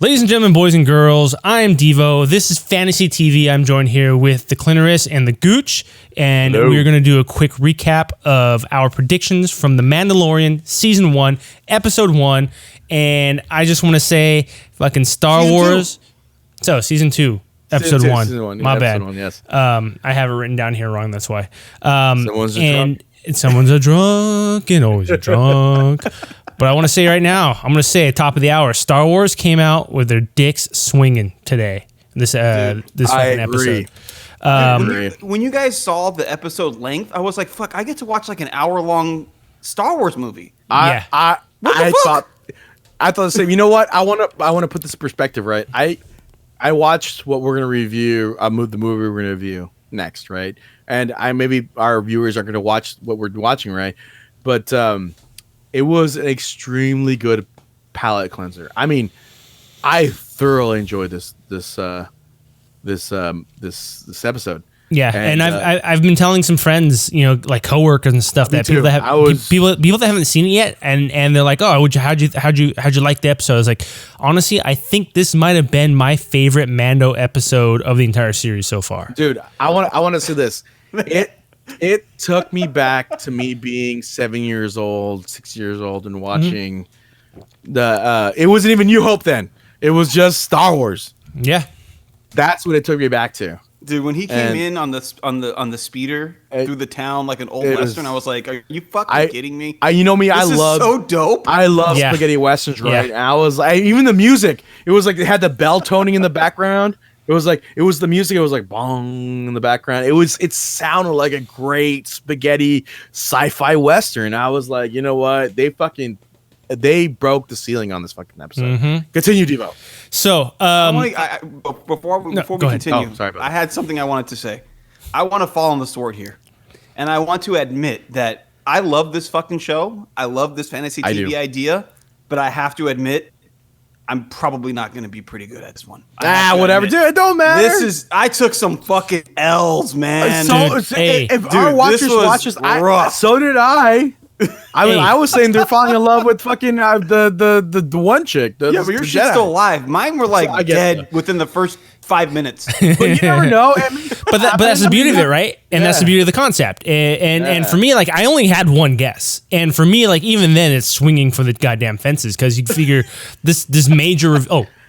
Ladies and gentlemen, boys and girls, I am Devo. This is Fantasy TV. I'm joined here with the Clint and the Gooch, and we're going to do a quick recap of our predictions from The Mandalorian Season 1, Episode 1, and I just want to say, fucking Star Wars. Season 2, Episode 1. Season 1. My bad. 1, yes. I have it written down here wrong, that's why. Someone's a drunk. Someone's a drunk and always a drunk. But I want to say right now, I'm going to say at top of the hour, Star Wars came out with their dicks swinging today. This fucking episode. When you guys saw the episode length, I was like, "Fuck! I get to watch like an hour-long Star Wars movie." I thought the same. You know what? I want to put this in perspective, right? I watched what we're going to review. The movie we're going to review next, right? And maybe our viewers are going to watch what we're watching, right? But it was an extremely good palate cleanser. I mean, I thoroughly enjoyed this episode. Yeah, and I've been telling some friends, like coworkers and stuff, that people that haven't seen it yet, and they're like, "Oh, how'd you like the episode?" I was like, honestly, I think this might have been my favorite Mando episode of the entire series so far. Dude, I want to say this. It took me back to me being 7 years old, 6 years old, and watching it wasn't even New Hope then. It was just Star Wars. Yeah, that's what it took me back to. Dude, when he came in on the speeder through the town like an old western, I was like, "Are you fucking kidding me?" You know me, this is so dope. I love spaghetti westerns, right? Yeah. And I was like, even the music. It was like they had the bell toning in the background. It was the music. It was like bong in the background. It sounded like a great spaghetti sci-fi western. I was like, you know what? They broke the ceiling on this fucking episode. Mm-hmm. Continue, Devo. So, before we continue, I had something I wanted to say. I want to fall on the sword here, and I want to admit that I love this fucking show. I love this fantasy TV idea, but I have to admit, I'm probably not going to be pretty good at this one. Whatever, dude. It don't matter. I took some fucking L's, man. If our watchers watch this, so did I. I was saying they're falling in love with fucking the one chick. But your shit's still alive. Mine were like dead within the first 5 minutes. But you never know. But that's the beauty of it, right? And that's the beauty of the concept. And for me, like, I only had one guess. And for me, like, even then, it's swinging for the goddamn fences because you figure this major.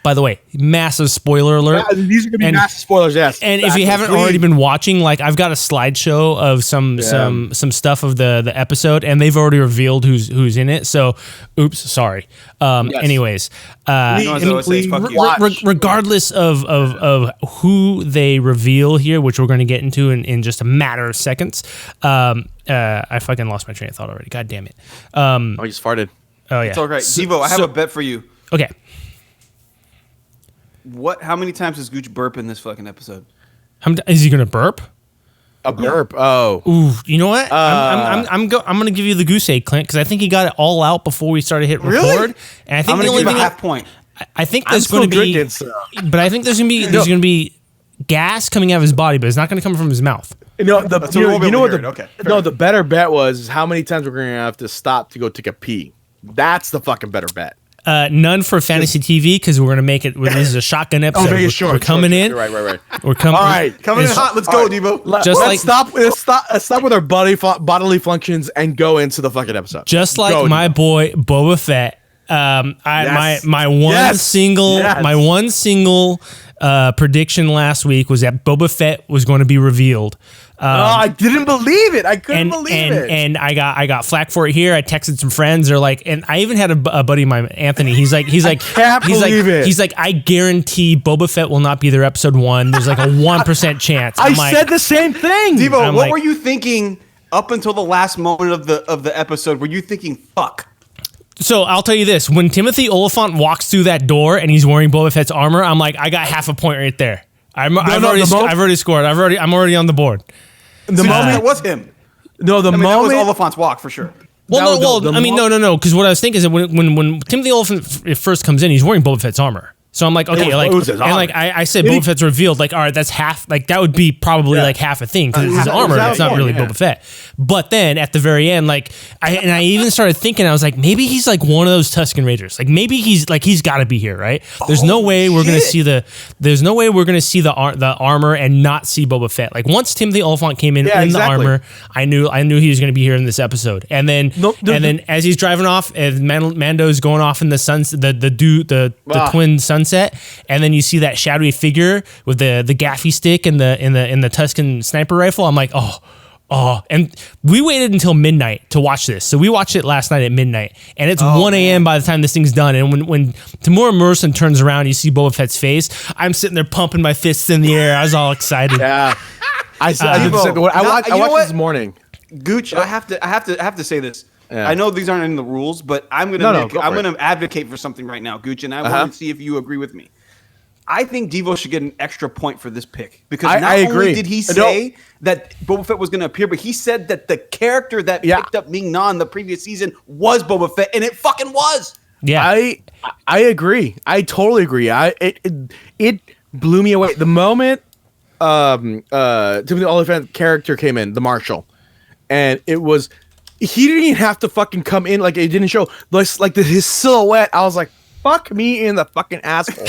By the way, massive spoiler alert. Yeah, these are gonna be massive spoilers, yes. And if you haven't already been watching, like, I've got a slideshow of some stuff of the episode, and they've already revealed who's in it. So, oops, sorry. Anyways, regardless of who they reveal here, which we're going to get into in just a matter of seconds, I fucking lost my train of thought already. God damn it. You just farted. Oh yeah, it's all right. Devo, I have a bet for you. Okay. How many times does Gooch burp in this fucking episode? Is he gonna burp? A burp? Oh. Ooh, you know what? I'm gonna give you the goose egg, Clint, because I think he got it all out before we started hitting record. Really? And I think I'm gonna give a half point. I think there's going to be, but I think there's gonna be gas coming out of his body, but it's not gonna come from his mouth. The better bet was how many times we're gonna have to stop to go take a pee. That's the fucking better bet. None for fantasy TV because we're gonna make it. This is a shotgun episode. We're coming in. Right. We're coming. All right, coming in hot. Let's go, Devo. Let's stop with our bodily functions and go into the fucking episode. Just like my boy Boba Fett. My one single prediction last week was that Boba Fett was going to be revealed. I didn't believe it. I couldn't believe it. And I got flack for it here. I texted some friends. They're like, and I even had a buddy of mine, Anthony. He's like, I guarantee Boba Fett will not be there episode 1. There's like a 1% chance. I said the same thing. Devo, what were you thinking up until the last moment of the episode? Were you thinking, fuck? So I'll tell you this: when Timothy Oliphant walks through that door and he's wearing Boba Fett's armor, I'm like, I got half a point right there. I've already scored. I'm already on the board. The moment that was him. That was Oliphant's walk for sure. No. Because what I was thinking is that when Timothy Oliphant first comes in, he's wearing Boba Fett's armor. So I'm like, okay, I said Boba Fett's revealed. Like, all right, that's half. Like, that would be probably like half a thing because it's his armor. It's not really Boba Fett. But then at the very end, like, I even started thinking, I was like, maybe he's like one of those Tusken Raiders. Like, maybe he's got to be here, right? There's no way we're gonna see the armor and not see Boba Fett. Like, once Timothy Olyphant came in the armor, I knew he was gonna be here in this episode. And then as he's driving off, as Mando's going off in the sun, the twin sunset, and then you see that shadowy figure with the gaffy stick and the Tusken sniper rifle. I'm like, and we waited until midnight to watch this. So we watched it last night at midnight, and it's 1 a.m. by the time this thing's done. And when Tamora Morrison turns around, you see Boba Fett's face. I'm sitting there pumping my fists in the air. I was all excited. Yeah, I watched this morning. Gooch, I have to say this. Yeah. I know these aren't in the rules, but I'm gonna advocate for something right now, Gooch, and I want to see if you agree with me. I think Devo should get an extra point for this pick because not only did he say that Boba Fett was going to appear, but he said that the character that picked up Ming-Na in the previous season was Boba Fett, and it fucking was. Yeah, I agree. I totally agree. It blew me away the moment Timothy Olyphant character came in, the Marshal, and it was. He didn't even have to fucking come in, like it didn't show like his silhouette. I was like, fuck me in the fucking asshole.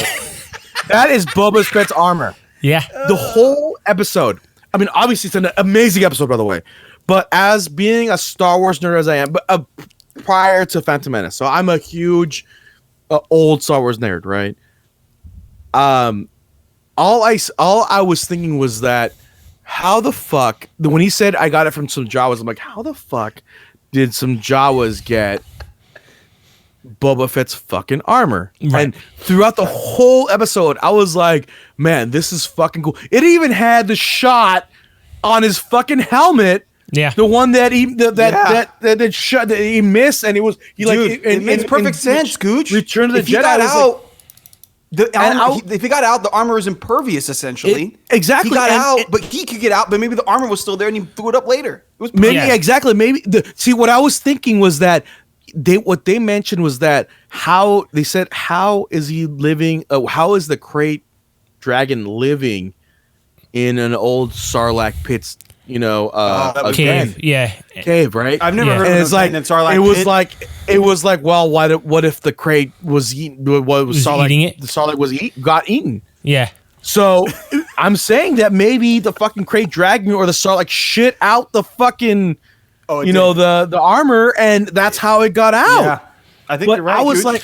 That is Boba Fett's armor. Yeah. The whole episode. I mean, obviously it's an amazing episode, by the way. But as being a Star Wars nerd as I am, but prior to Phantom Menace, so I'm a huge old Star Wars nerd, right? All I was thinking was that how the fuck, when he said I got it from some Jawas, I'm like, how the fuck did some Jawas get Boba Fett's fucking armor? Right. And throughout the whole episode, I was like, man, this is fucking cool. It even had the shot on his fucking helmet. Yeah, the one that he shot that he missed, and it makes perfect sense, Gooch. Return of the Jedi. If he got out, the armor is impervious, essentially. Exactly. He got out, but he could get out, but maybe the armor was still there and he threw it up later. It was exactly. Maybe see what I was thinking was that what they mentioned was that how is he living? How is the Krayt dragon living in an old Sarlacc pits? cave. Cave, right? I've never heard of it's like it was like, well, what if the Krayt was eaten? What was Sarlacc eating it? The Sarlacc got eaten. Yeah. So I'm saying that maybe the fucking Krayt dragon or the Sarlacc shit out the fucking, the armor, and that's how it got out. Yeah. I think you're right. I was like,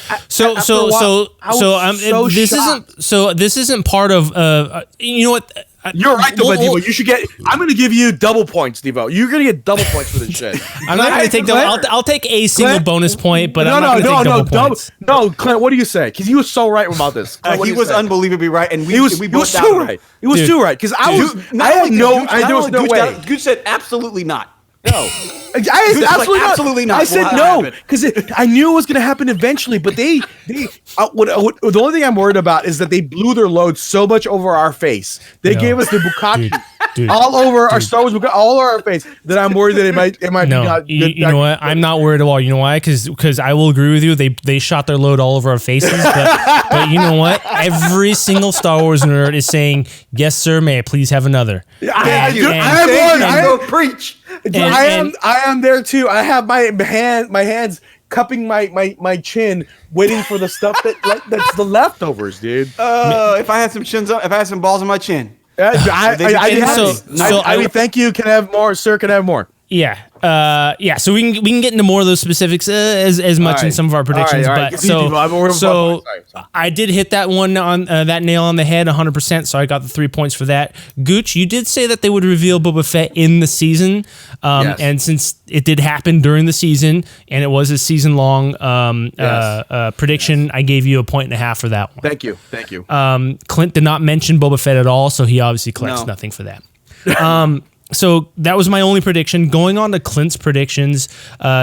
this isn't part of. You know what? You're right, though, Devo. You should get. I'm going to give you double points, Devo. You're going to get double points for this shit. I'm not going to take double. I'll take a single bonus point, but I'm not going to take double points. No, Clint, what do you say? Because he was so right about this. Clint, he was unbeliably right, and he was too right. He was too right because there was no way. Gooch said absolutely not. No, absolutely not. I said no because I knew it was going to happen eventually. But the only thing I'm worried about is that they blew their load so much over our face. They gave us the bukkake all over our Star Wars bukkake, all over our face that I'm worried that it might no, be not. You know what? I'm not worried at all. You know why? Because I will agree with you. They shot their load all over our faces. But you know what? Every single Star Wars nerd is saying, "Yes, sir. May I please have another?" I go preach. I am there too. I have my hands cupping my chin, waiting for the stuff that's the leftovers, dude. If I had some balls on my chin. Thank you. Can I have more, sir? Can I have more? Yeah. So we can get into more of those specifics as much in some of our predictions. But so I did hit that one on that nail on the head 100%. So I got the 3 points for that. Gooch, you did say that they would reveal Boba Fett in the season, and since it did happen during the season and it was a season long prediction, I gave you 1.5 points for that one. Thank you. Clint did not mention Boba Fett at all, so he obviously collects nothing for that. So that was my only prediction. Going on to Clint's predictions,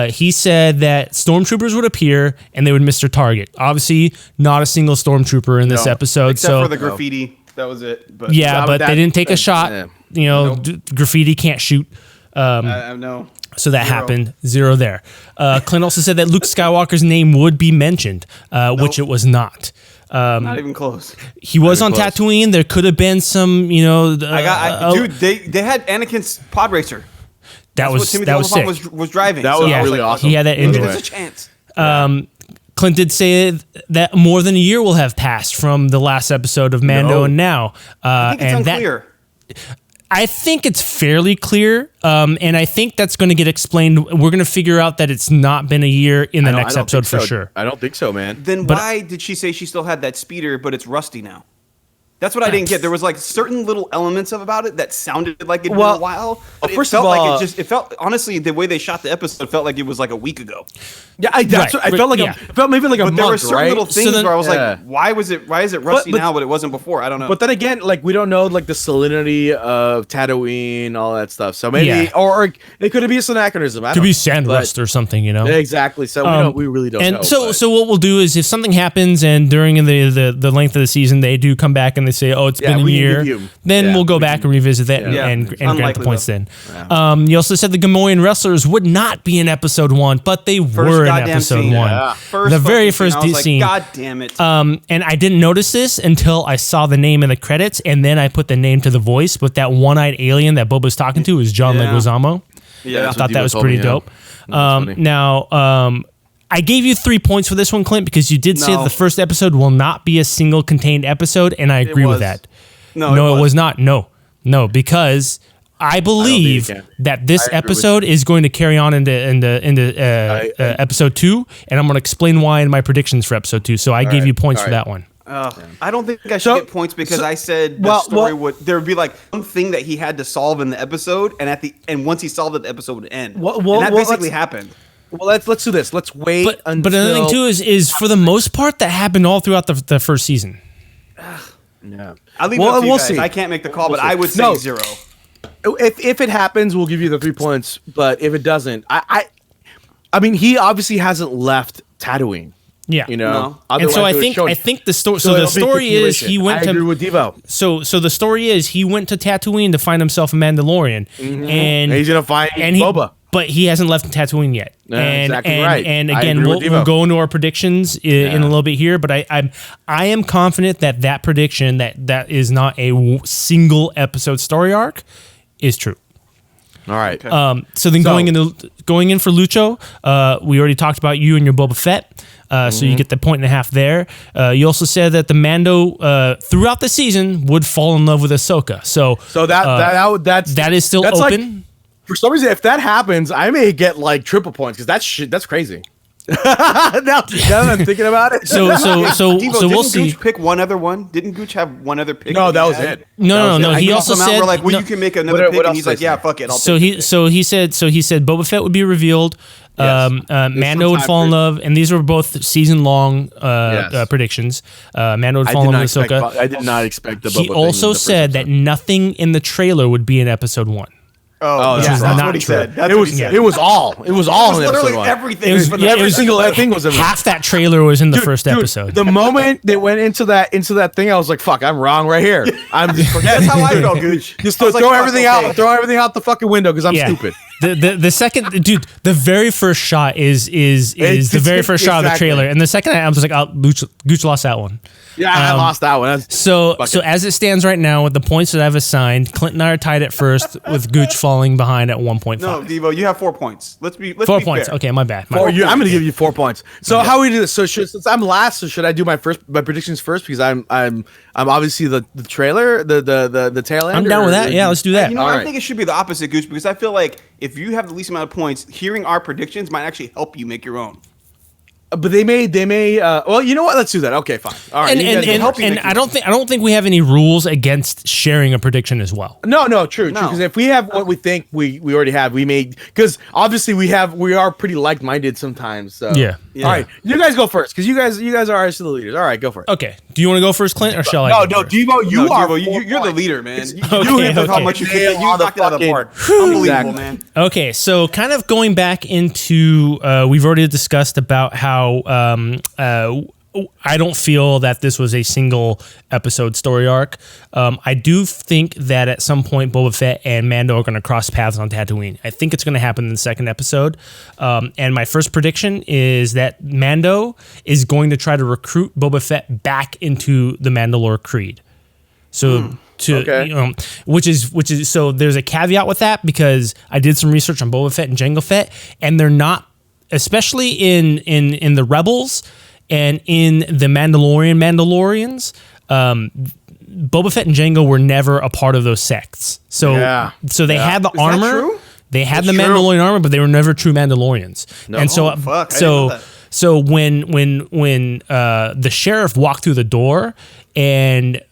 he said that stormtroopers would appear and they would miss their target. Obviously, not a single stormtrooper in this episode. Except for the graffiti. That was it. But but they didn't take a shot. Yeah. Graffiti can't shoot. No. So that happened. 0 there. Clint also said that Luke Skywalker's name would be mentioned, which it was not. Not even close. He was on Tatooine. There could have been some, you know. Dude, they had Anakin's pod racer. That was sick. Was driving. That was really awesome. He had that engine. There's a chance. Clint did say that more than a year will have passed from the last episode of Mando and now. I think it's unclear. I think it's fairly clear, and I think that's going to get explained. We're going to figure out that it's not been a year in the next episode for sure. I don't think so, man. Then why did she say she still had that speeder, but it's rusty now? That's what I didn't get. There was like certain little elements about it that sounded like it'd been a while. But it felt like it felt honestly the way they shot the episode felt like it was like a week ago. Yeah, I felt like it felt maybe like a month. But there were certain little things where I was like, why is it rusty now, but it wasn't before? I don't know. But then again, like we don't know like the salinity of Tatooine, all that stuff. So maybe or it could be a anachronism. Could be sand rust or something, you know. Exactly. So we really don't know. And so what we'll do is if something happens and during the length of the season they do come back and they say, oh, it's been a year, then we'll go back and revisit that and grant the points then. Yeah. You also said the Gamoyan wrestlers would not be in episode 1, but they were in episode 1. Yeah. The very first scene. God damn it. And I didn't notice this until I saw the name in the credits, and then I put the name to the voice, but that one-eyed alien that Boba's talking to is John Leguizamo. Yeah. I thought that was pretty dope. Now, I gave you 3 points for this one, Clint, because you did say that the first episode will not be a single contained episode, and I agree with that. No, it was not. No, because I believe that this episode is going to carry on into episode 2, and I'm going to explain why in my predictions for episode 2. So I gave you points for that one. I don't think I should get points because I said the story there would be like something that he had to solve in the episode, and once he solved it, the episode would end. And that basically happened. Well, let's do this. Let's wait until... But another thing, too, is for the most part, that happened all throughout the first season. Yeah. I'll leave it up to you guys. See. I can't make the call, but I would say 0. If it happens, we'll give you the 3 points. But if it doesn't, I mean, he obviously hasn't left Tatooine. Yeah, you know. No. And so I think the story. So the story is he went to. I agree with Devo. So the story is he went to Tatooine to find himself a Mandalorian, and he's gonna find Boba. But he hasn't left Tatooine yet. Exactly right. And again, we'll go into our predictions in a little bit here. But I am confident that prediction that is not a single episode story arc is true. All right. Okay. So then going in for Lucho, we already talked about you and your Boba Fett. So you get the 1.5 there. You also said that the Mando throughout the season would fall in love with Ahsoka. So that is still open. Like, for some reason, if that happens, I may get like triple points because that's crazy. now I'm thinking about it. So Devo, we'll see. Gooch pick one other one? Didn't Gooch have one other pick? No, that was it. No. He also said, we're like, well, you can make another pick, and he's like, yeah, fuck it. So he said Boba Fett would be revealed. Yes. Mando would fall in love, and these were both season-long predictions. Mando would fall in love with Ahsoka. I did not expect the Boba He also said that nothing in the trailer would be in episode 1. Oh, that's what he said. It was all in literally everything. Every single thing was in half that trailer was in the first episode. The moment they went into that thing, I was like, "Fuck, I'm wrong right here." I'm just forgetting. That's how I felt, Gooch. Just throw everything out. Throw everything out the fucking window because I'm stupid. The second dude, the very first shot is the very first shot of the trailer, and the second I was like, "Oh, Gooch lost that one." Yeah, I lost that one. So as it stands right now, with the points that I've assigned, Clint and I are tied at first, with Gooch falling behind at 1.5. No, Devo, you have 4 points. Let's be 4 points. Fair. Okay, my bad. I'm going to give you 4 points. So how we do this? So since I'm last, so should I do my predictions first because I'm obviously the trailer, the tail end. I'm down with that. Yeah, let's do that. I think it should be the opposite, Gooch, because I feel like if you have the least amount of points, hearing our predictions might actually help you make your own. But they may. Well, you know what? Let's do that. Okay, fine. All right. And I don't think we have any rules against sharing a prediction as well. No, true. Because if we have what we think we already have, we may. Because obviously we are pretty like-minded sometimes. So yeah. All right, you guys go first because you guys are the leaders. All right, go for it. Okay. Do you want to go first, Clint, or shall I? No, Devo, you're the leader, man. Okay. How much you can. You knocked it out of the park. Unbelievable, man. Okay, so kind of going back into, we've already discussed about how I don't feel that this was a single episode story arc. I do think that at some point Boba Fett and Mando are going to cross paths on Tatooine. I think it's going to happen in the second episode. And my first prediction is that Mando is going to try to recruit Boba Fett back into the Mandalore Creed. So which is so there's a caveat with that, because I did some research on Boba Fett and Jango Fett, and they're not, especially in the Rebels and in the Mandalorians, Boba Fett and Jango were never a part of those sects. So they had the armor. They had the Mandalorian armor, but they were never true Mandalorians. No. And so when the sheriff walked through the door and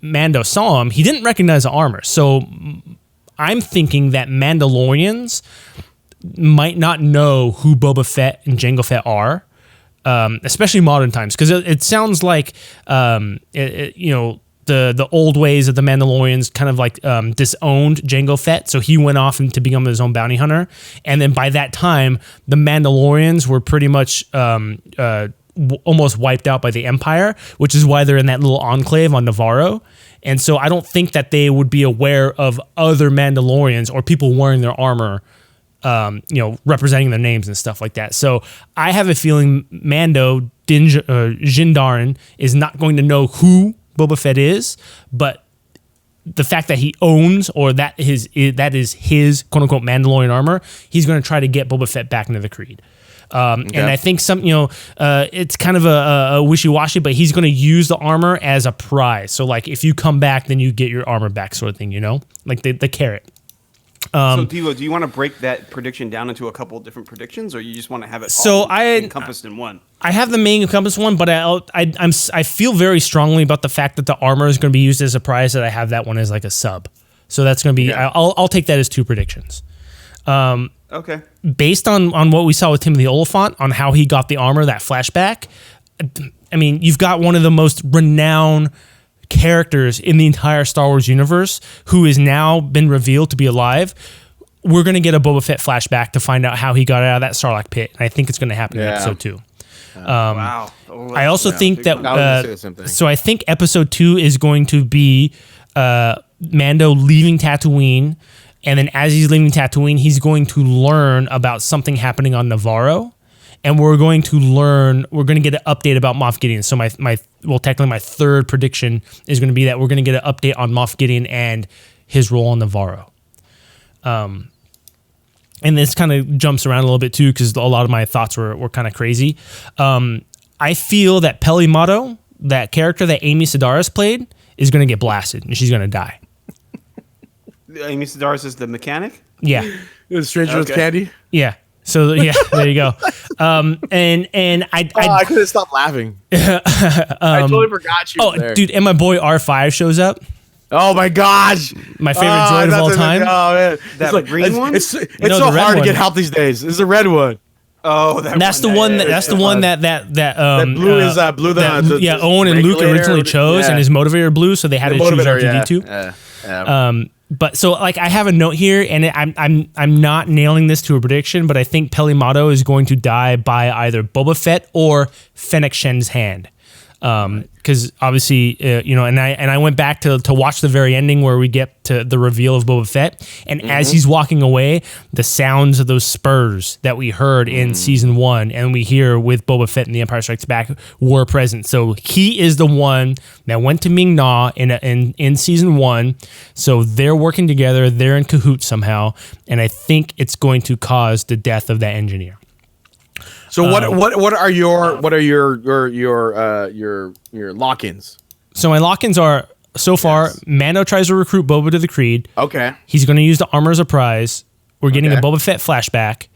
Mando saw him, he didn't recognize the armor. So I'm thinking that Mandalorians might not know who Boba Fett and Jango Fett are, especially modern times, because it sounds like the old ways of the Mandalorians kind of like disowned Jango Fett, so he went off to become his own bounty hunter, and then by that time the Mandalorians were pretty much almost wiped out by the Empire, which is why they're in that little enclave on Navarro. And so I don't think that they would be aware of other Mandalorians or people wearing their armor, representing their names and stuff like that. So I have a feeling Mando Din Djarin is not going to know who Boba Fett is, but the fact that he owns, or that is his quote unquote Mandalorian armor, he's going to try to get Boba Fett back into the Creed. And I think it's kind of a wishy-washy, but he's going to use the armor as a prize. So like if you come back, then you get your armor back, sort of thing, like the carrot. So Devo, do you want to break that prediction down into a couple of different predictions, or you just want to have it encompassed in one? I have the main encompassed one, but I feel very strongly about the fact that the armor is going to be used as a prize, that I have that one as like a sub. So that's going to be, I'll take that as two predictions. Okay. Based on what we saw with Timothy Olyphant, on how he got the armor, that flashback, I mean, you've got one of the most renowned characters in the entire Star Wars universe who has now been revealed to be alive. We're going to get a Boba Fett flashback to find out how he got out of that Sarlacc pit, and I think it's going to happen in episode 2. Wow. I also think that so I think episode 2 is going to be Mando leaving Tatooine, and then as he's leaving Tatooine, he's going to learn about something happening on Navarro, and we're going to get an update about Moff Gideon. So technically my third prediction is going to be that we're going to get an update on Moff Gideon and his role on Navarro. And this kind of jumps around a little bit too, because a lot of my thoughts were kind of crazy. I feel that Peli Motto, that character that Amy Sedaris played, is going to get blasted and she's going to die. Amy Sedaris is the mechanic? Yeah. The Stranger with Candy? Yeah. So yeah, there you go. And I couldn't stop laughing. I totally forgot you. There. Dude, and my boy R5 shows up. Oh my gosh! My favorite droid of all time. Oh man, that green one. It's so hard to get help these days. It's the red one. Oh, that's the one. That's the one that blue is blue. Owen and Luke originally chose, and his motivator blue, so they had to choose R2-D2. But so like I have a note here, and I'm not nailing this to a prediction, but I think Peli Motto is going to die by either Boba Fett or Fennec Shen's hand. Because obviously, and I went back to watch the very ending where we get to the reveal of Boba Fett, and as he's walking away, the sounds of those spurs that we heard in season 1 and we hear with Boba Fett in The Empire Strikes Back were present. So he is the one that went to Ming Na in season 1. So they're working together, they're in cahoots somehow, and I think it's going to cause the death of that engineer. So what are your lock-ins? So my lock-ins are so far Mando tries to recruit Boba to the Creed. Okay. He's going to use the armor as a prize. We're getting a Boba Fett flashback.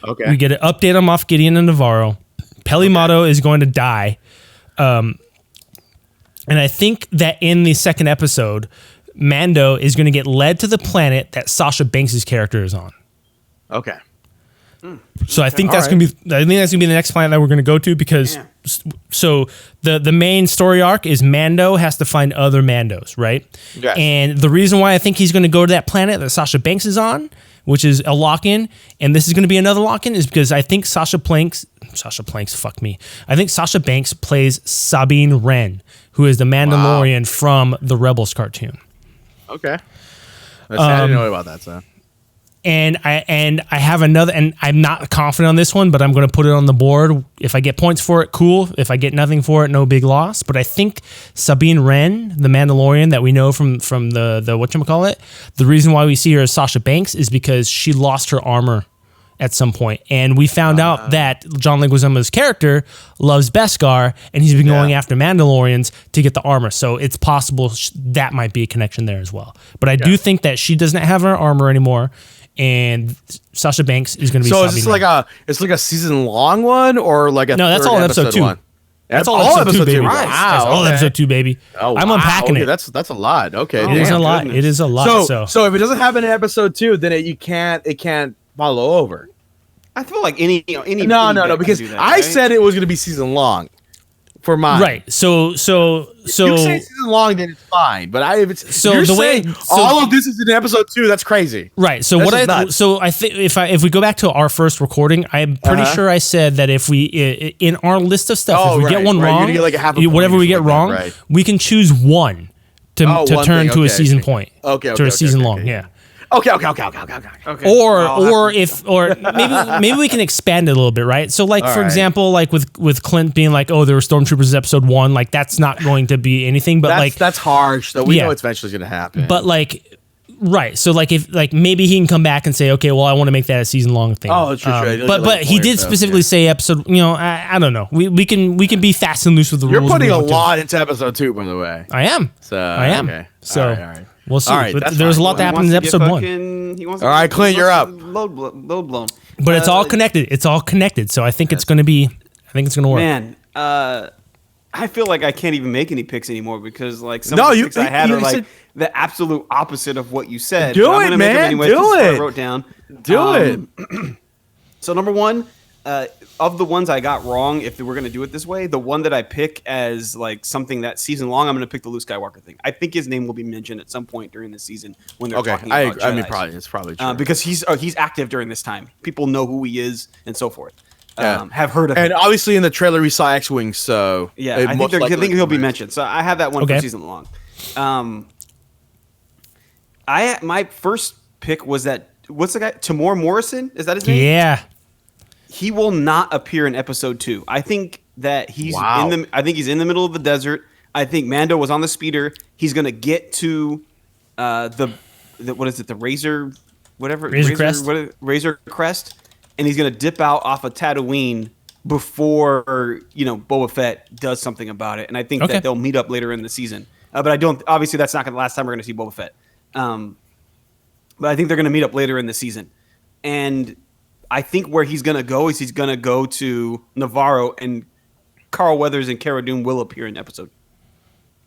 Okay. We get an update on Moff Gideon and Navarro. Peli Motto is going to die. And I think that in the second episode, Mando is going to get led to the planet that Sasha Banks' character is on. Okay. So I think that's gonna be the next planet that we're gonna go to, because so the main story arc is Mando has to find other Mandos, right? Yes. And the reason why I think he's gonna go to that planet that Sasha Banks is on, which is a lock-in, and this is going to be another lock-in, is because I think Sasha Banks, fuck me. I think Sasha Banks plays Sabine Wren, who is the Mandalorian from the Rebels cartoon. Okay. I didn't know about that, so. And I have another, and I'm not confident on this one, but I'm going to put it on the board. If I get points for it, cool. If I get nothing for it, no big loss. But I think Sabine Wren, the Mandalorian that we know from the whatchamacallit, the reason why we see her as Sasha Banks is because she lost her armor at some point. And we found out that John Leguizamo's character loves Beskar, and he's been going after Mandalorians to get the armor. So it's possible that might be a connection there as well. But I do think that she doesn't have her armor anymore, and Sasha Banks is going to be. So is this like a season long one, or like a that's all episode 2. One? That's all episode 2, baby. Right. Wow, that's all episode 2, baby. Oh, I'm unpacking it. That's a lot. Okay, it is a lot. It is a lot. So if it doesn't happen in episode 2, then it can't follow over. I feel like any no, because I said it was going to be season long. For mine, right? So if you say season long, then it's fine. But all of this is in episode 2. That's crazy, right? So I think if we go back to our first recording, I'm pretty sure I said that if we in our list of stuff, if we get one wrong, get like whatever we get wrong, we can choose one to turn to a season point. To a season long, yeah. Okay. Or maybe we can expand it a little bit, right? So for example, like with Clint being like, oh, there were stormtroopers in episode 1, like that's not going to be anything, but that's harsh though. We know it's eventually going to happen. But right. So if maybe he can come back and say, okay, well, I want to make that a season long thing. Oh, true. But he did specifically say episode. I don't know. We can be fast and loose with the rules. You're putting a lot into episode 2, by the way. I am. Okay. So. All right. We'll see. There's a lot that happens in episode 1. All right, Clint, you're up. Load blown. But it's all connected. It's all connected. So I think it's going to be. I think it's going to work. Man, I feel like I can't even make any picks anymore because some of the picks I had are the absolute opposite of what you said. Do it, man. Do it. I wrote down. Do it. So number 1. Of the ones I got wrong, if we're going to do it this way, the one that I pick as something that's season long, I'm going to pick the Luke Skywalker thing. I think his name will be mentioned at some point during the season when they're talking about Jedis. I mean, it's probably true. Because he's active during this time. People know who he is and so forth. Have heard of him. And obviously in the trailer we saw X-Wing, so yeah, I think he'll be mentioned. So I have that one for season long. My first pick was that, what's the guy? Tamor Morrison? Is that his name? Yeah. He will not appear in episode 2. I think that he's in the middle of the desert. I think Mando was on the speeder. He's gonna get to the what is it? The Razor Crest, and he's gonna dip out off of Tatooine before Boba Fett does something about it. And I think that they'll meet up later in the season. But I don't. Obviously, that's not the last time we're gonna see Boba Fett. But I think they're gonna meet up later in the season, and I think where he's going to go is he's going to go to Navarro, and Carl Weathers and Cara Dune will appear in episode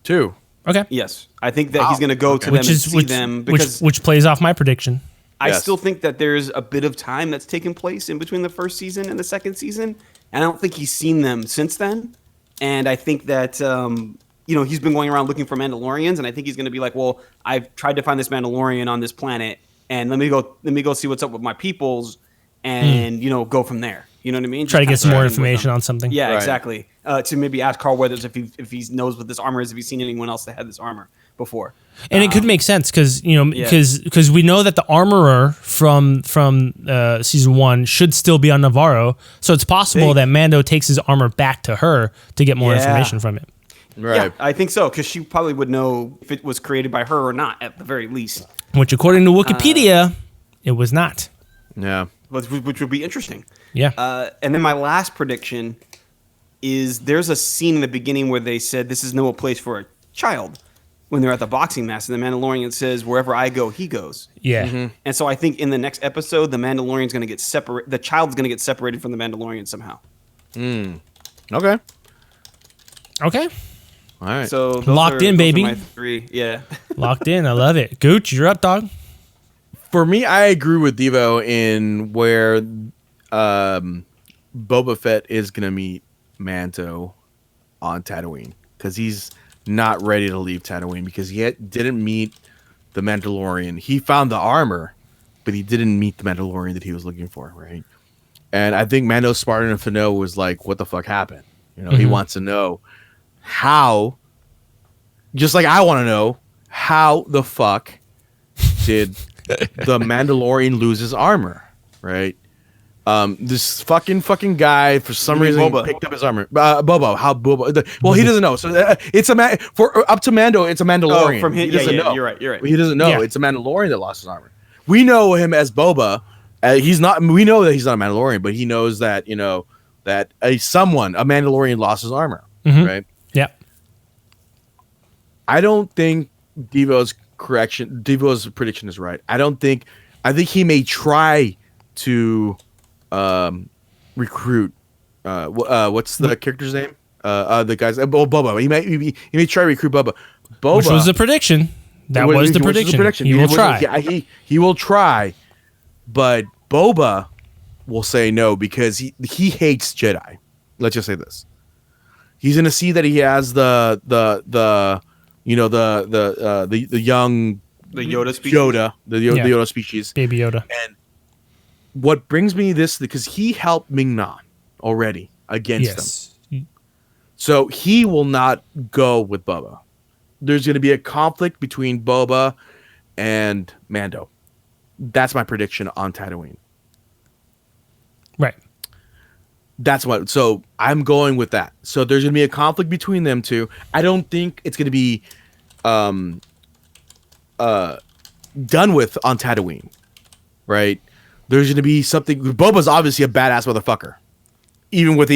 2. Okay. Yes. I think that he's going to go to them and see them. Which plays off my prediction. I still think that there's a bit of time that's taken place in between the first season and the second season, and I don't think he's seen them since then. And I think that he's been going around looking for Mandalorians, and I think he's going to be like, well, I've tried to find this Mandalorian on this planet, and let me go see what's up with my peoples. And go from there. You know what I mean? Try to get some more information on something. Yeah, exactly. To maybe ask Carl Weathers if he knows what this armor is, if he's seen anyone else that had this armor before. And it could make sense because we know that the armorer from season 1 should still be on Navarro, so it's possible that Mando takes his armor back to her to get more information from it. Right. Yeah, I think so because she probably would know if it was created by her or not at the very least. Which, according to Wikipedia, it was not. Yeah. Which would be interesting. Yeah. And then my last prediction is there's a scene in the beginning where they said this is no place for a child when they're at the boxing match, and the Mandalorian says, wherever I go, he goes. Yeah. Mm-hmm. And so I think in the next episode, the Mandalorian's going to get separated. The child's going to get separated from the Mandalorian somehow. Okay. All right. So locked in, baby. My 3. Yeah. Locked in. I love it. Gooch, you're up, dog. For me, I agree with Devo in where Boba Fett is going to meet Mando on Tatooine because he's not ready to leave Tatooine because he didn't meet the Mandalorian. He found the armor, but he didn't meet the Mandalorian that he was looking for, right? And I think Mando's smart enough to know was like, what the fuck happened? You know, he wants to know how, just like I want to know, how the fuck did the Mandalorian lose his armor, right? This fucking guy for some reason picked up his armor. Bobo, how Bobo? Well, he doesn't know. So it's up to Mando. It's a Mandalorian. From him, he doesn't know. You're right. He doesn't know. Yeah. It's a Mandalorian that lost his armor. We know him as Boba. He's not. We know that he's not a Mandalorian, but he knows that that a Mandalorian lost his armor, right? Yeah. I don't think Devo's prediction is right. I think he may try to recruit. What's the character's name? The guy's Boba. He may try to recruit Boba. Which was the prediction. That was the prediction. He will try. Yeah, he will try, but Boba will say no because he hates Jedi. Let's just say this. He's gonna see that he has the young Yoda species. The Yoda species. Baby Yoda. And what brings me this, because he helped Ming-Na already against them. So he will not go with Boba. There's going to be a conflict between Boba and Mando. That's my prediction on Tatooine. Right. So I'm going with that. So there's going to be a conflict between them two. I don't think it's going to be done with on Tatooine, right? There's going to be something. Boba's obviously a badass motherfucker, even with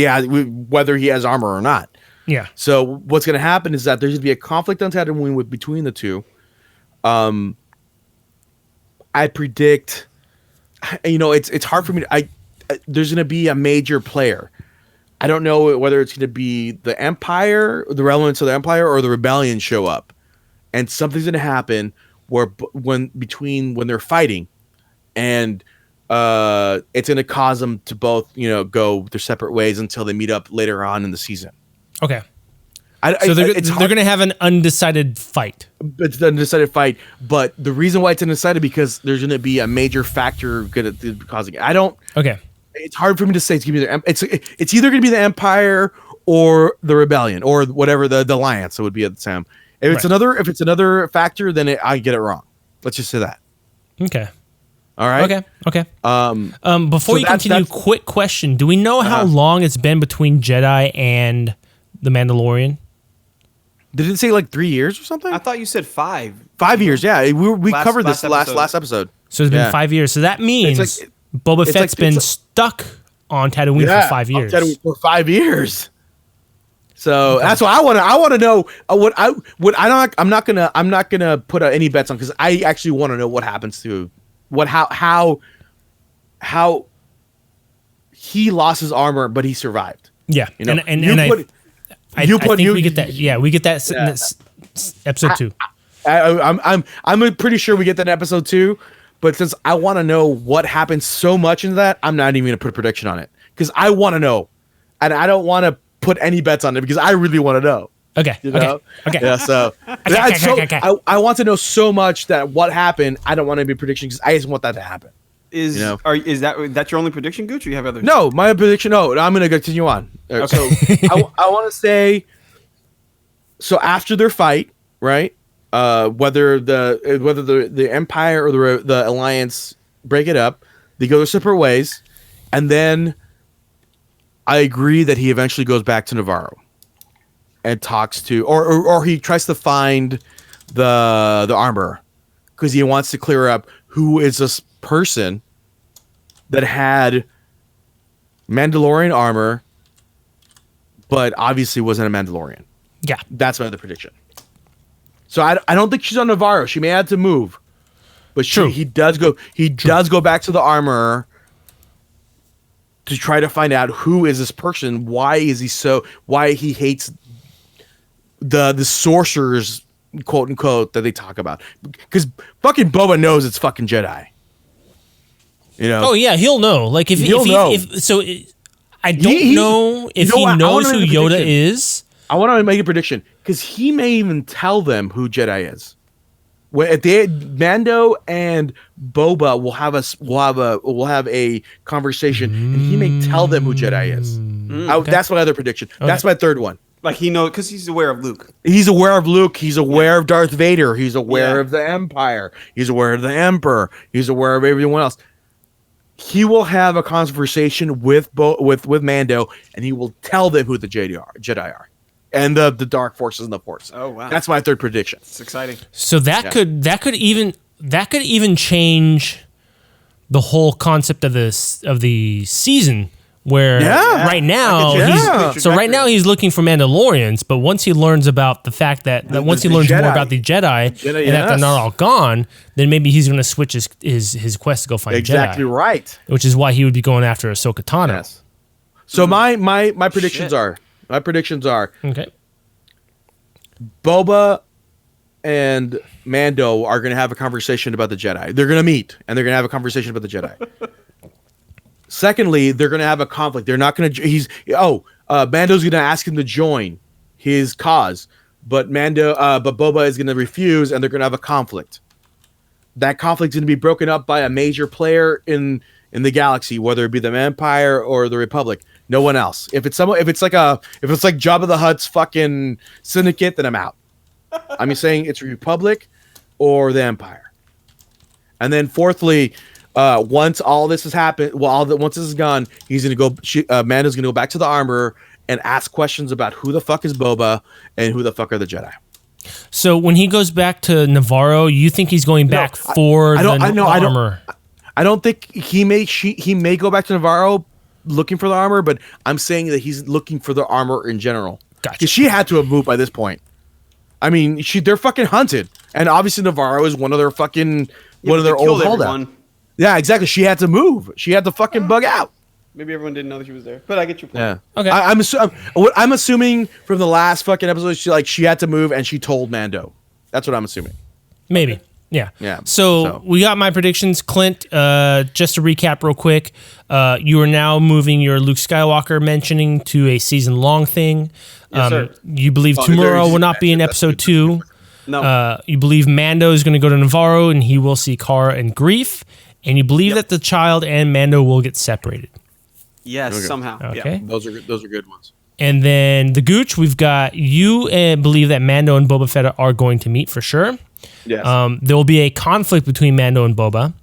whether he has armor or not. Yeah. So what's going to happen is that there's going to be a conflict on Tatooine between the two. I predict. It's hard for me. There's going to be a major player. I don't know whether it's going to be the Empire, the elements of the Empire, or the Rebellion show up, and something's going to happen when they're fighting, and it's going to cause them to both go their separate ways until they meet up later on in the season. Okay. So they're going to have an undecided fight. It's an undecided fight, but the reason why it's undecided because there's going to be a major factor causing it. Okay. It's hard for me to say. It's either going to be the Empire or the Rebellion or whatever the Alliance. It would be at the time. If it's another factor, then I get it wrong. Let's just say that. Okay. All right. Okay. Before you continue, quick question: do we know how long it's been between Jedi and the Mandalorian? Did it say like 3 years or something? I thought you said 5. 5 years. Yeah, we covered this last episode. So it's been 5 years. So that means Boba Fett's been stuck on Tatooine for 5 years. For 5 years. So that's what I want to know. I'm not gonna put any bets on because I actually want to know what happens to how he lost his armor, but he survived. Yeah, I think we get that. Yeah, we get that in episode 2. I'm pretty sure we get that in episode 2. But since I want to know what happens so much in that, I'm not even going to put a prediction on it because I want to know, and I don't want to put any bets on it because I really want to know. Okay. Okay. Yeah. So I want to know so much that what happened. I don't want to be prediction because I just want that to happen. Is that your only prediction, Gooch? Or you have others? No, my prediction. No, I'm going to continue on. Okay. So I want to say. So after their fight, right? Whether the Empire or the Alliance break it up, they go their separate ways, and then I agree that he eventually goes back to Navarro and talks to, or he tries to find the armor because he wants to clear up who is this person that had Mandalorian armor, but obviously wasn't a Mandalorian. Yeah, that's my other prediction. So I don't think she's on Navarro. She may have to move, but he does go. He does go back to the armorer to try to find out who is this person. Why is he so? Why he hates the sorcerers, quote unquote, that they talk about? Because fucking Boba knows it's fucking Jedi. Oh yeah, he'll know. Like I don't know if he knows who Yoda is. I want to make a prediction because he may even tell them who Jedi is. Mando and Boba will have a conversation, and he may tell them who Jedi is. Okay. That's my other prediction. Okay. That's my third one. Like he knows because he's aware of Luke. He's aware of Luke. He's aware of Darth Vader. He's aware of the Empire. He's aware of the Emperor. He's aware of everyone else. He will have a conversation with Mando, and he will tell them who the Jedi are. And the dark forces and the Force. Oh wow, that's my third prediction. It's exciting. So that could even change the whole concept of the season. Where right now he's looking for Mandalorians, but once he learns about the fact that once he learns more about the Jedi and that they're not all gone, then maybe he's going to switch his quest to go find Jedi. Exactly right. Which is why he would be going after Ahsoka Tano. Yes. So my predictions are. My predictions are Boba and Mando are going to have a conversation about the Jedi. They're going to meet, and they're going to have a conversation about the Jedi. Secondly, they're going to have a conflict. They're not going to... Mando's going to ask him to join his cause, but Boba is going to refuse, and they're going to have a conflict. That conflict is going to be broken up by a major player in the galaxy, whether it be the Empire or the Republic. No one else. If it's like Jabba the Hutt's fucking syndicate, then I'm out. I'm saying it's Republic or the Empire. And then fourthly, once all this has happened, once this is gone, he's gonna go. Amanda's gonna go back to the armorer and ask questions about who the fuck is Boba and who the fuck are the Jedi. So when he goes back to Navarro, you think he's going back for the armor? I don't think he may go back to Navarro looking for the armor, but I'm saying that he's looking for the armor in general. Gotcha. Because she had to have moved by this point. I mean, they're fucking hunted, and obviously Navarro is one of their old holdouts. Yeah, exactly. She had to move. She had to fucking bug out. Maybe everyone didn't know that she was there, but I get your point. Yeah. Okay. I'm assuming from the last fucking episode, she had to move, and she told Mando. That's what I'm assuming. Maybe. Yeah. Yeah. So we got my predictions. Clint, just to recap real quick, you are now moving your Luke Skywalker mentioning to a season-long thing. Yes, sir. You believe tomorrow will not be in episode 2. No. You believe Mando is going to go to Navarro and he will see Cara and Grief. And you believe that the child and Mando will get separated. Yes, somehow. Okay. Yeah. Those are good ones. And then the Gooch, we've got you believe that Mando and Boba Fett are going to meet for sure. Yes. There will be a conflict between Mando and Boba,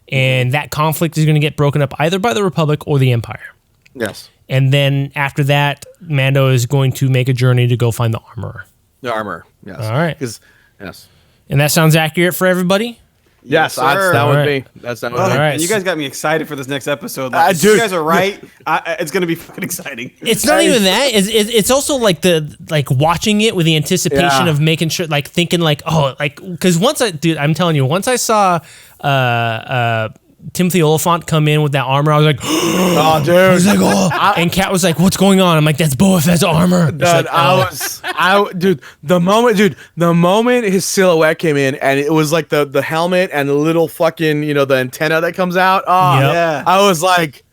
and that conflict is going to get broken up either by the Republic or the Empire. Yes. And then after that, Mando is going to make a journey to go find the armorer. The armor. Yes. All right. Yes. And that sounds accurate for everybody? Yes, that would be. That's that would be. All right. You guys got me excited for this next episode. Like, if you guys are right, it's going to be fucking exciting. It's not even that. It's also like watching it with the anticipation of making sure, like thinking like, because I'm telling you, once I saw Timothy Oliphant come in with that armor, I was like, oh, dude. I was like, oh. And Kat was like, what's going on? I'm like, that's Boba Fett's armor. Dude, the moment his silhouette came in and it was like the helmet and the little fucking, the antenna that comes out. Oh, yeah. I was like,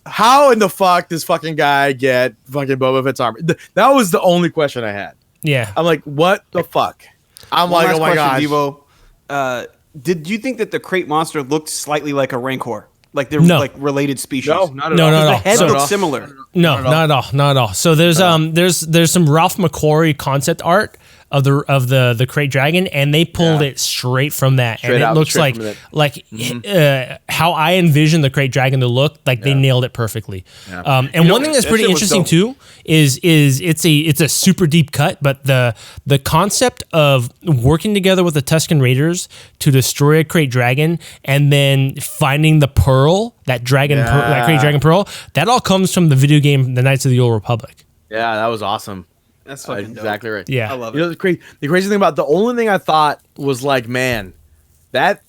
how in the fuck does fucking guy get fucking Boba Fett's armor? That was the only question I had. Yeah. I'm like, what the fuck? I'm like, oh my gosh. Devo, did you think that the crate monster looked slightly like a Rancor? Like they're like related species? No, not at all. No. The head looked similar. No, not at all. So there's some Ralph McQuarrie concept art of the crate dragon, and they pulled it straight from that, and it looks like how I envision the crate dragon to look. Like they nailed it perfectly. Yeah. And one thing that's pretty interesting too is it's a super deep cut, but the concept of working together with the Tusken Raiders to destroy a crate dragon and then finding the pearl, that crate dragon pearl, that all comes from the video game The Knights of the Old Republic. Yeah, that was awesome. That's fucking exactly right. Yeah, I love it. The crazy thing about the only thing I thought was like, man, that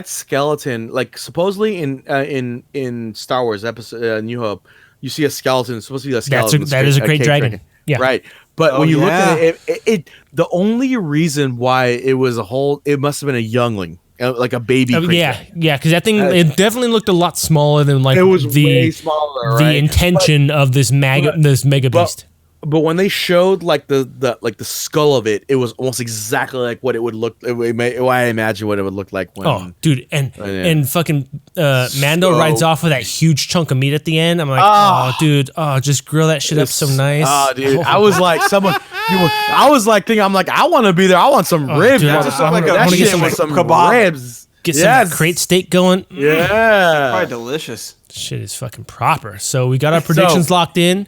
skeleton, like supposedly in Star Wars episode New Hope, you see a skeleton. It's supposed to be a skeleton. That is a crate dragon. Yeah, right. But when you look at it, the only reason why it was it must have been a youngling. Like a baby. Yeah, because that thing it definitely looked a lot smaller than like it was way smaller, the intention of this mega beast. But when they showed like the skull of it, it was almost exactly like what it would look. I imagine what it would look like when. Oh, dude, and fucking Mando rides off with that huge chunk of meat at the end. I'm like, dude, just grill that shit up so nice. Dude, I was like, I was like thinking, I'm like, I want to be there. I want some ribs. Dude, I want to get some kebab. Ribs. Get some crate steak going. Yeah, probably delicious. Shit is fucking proper. So we got our predictions locked in.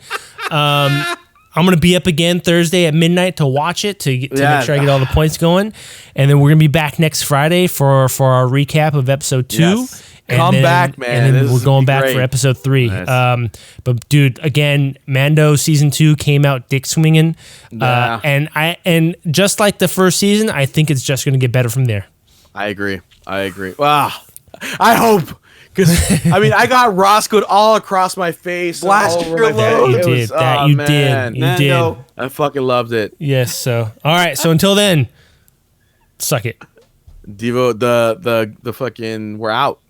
I'm going to be up again Thursday at midnight to watch it, to make sure I get all the points going. And then we're going to be back next Friday for our recap of episode 2. Yes. Come back, man. And then we're going back for episode 3. Nice. But dude, again, Mando season 2 came out dick swinging. Yeah. And just like the first season, I think it's just going to get better from there. I agree. Wow. I hope. Because, I mean, I got Roscoed all across my face. Blast your load. You did. I fucking loved it. Yes, so. All right, so until then, suck it. Devo, the fucking, we're out.